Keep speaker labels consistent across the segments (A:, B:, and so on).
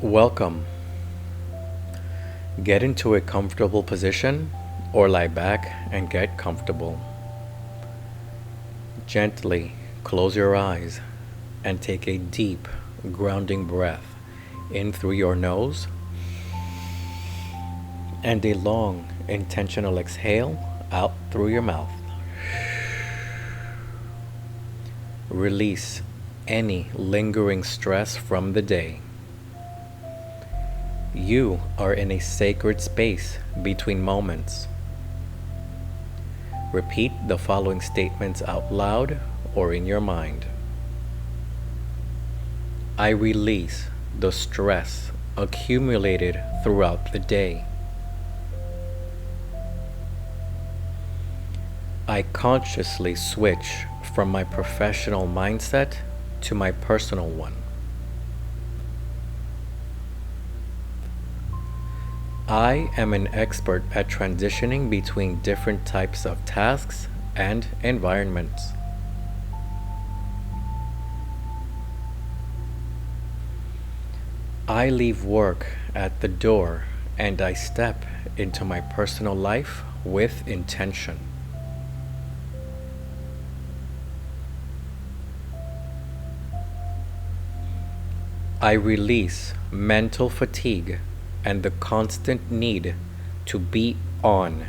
A: Welcome. Get into a comfortable position or lie back and get comfortable. Gently close your eyes and take a deep, grounding breath in through your nose and a long, intentional exhale out through your mouth. Release any lingering stress from the day. You are in a sacred space between moments. Repeat the following statements out loud or in your mind. I release the stress accumulated throughout the day. I consciously switch from my professional mindset to my personal one. I am an expert at transitioning between different types of tasks and environments. I leave work at the door and I step into my personal life with intention. I release mental fatigue and the constant need to be on.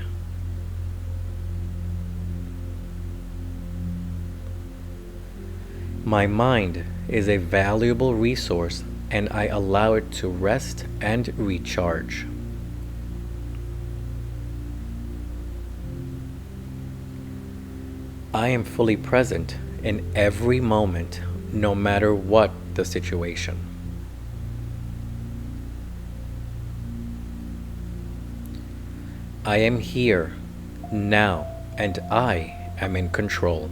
A: My mind is a valuable resource and I allow it to rest and recharge. I am fully present in every moment, no matter what the situation. I am here, now, and I am in control.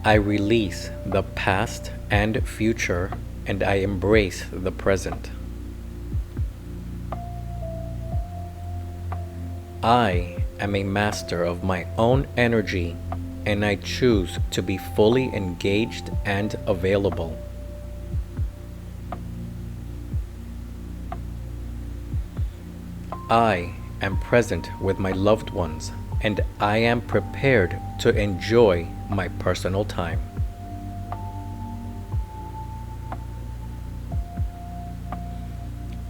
A: I release the past and future, and I embrace the present. I am a master of my own energy, and I choose to be fully engaged and available. I am present with my loved ones, and I am prepared to enjoy my personal time.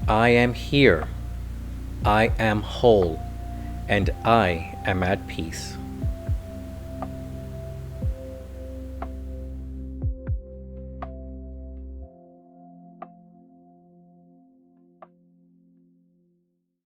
A: I am here, I am whole, and I am at peace.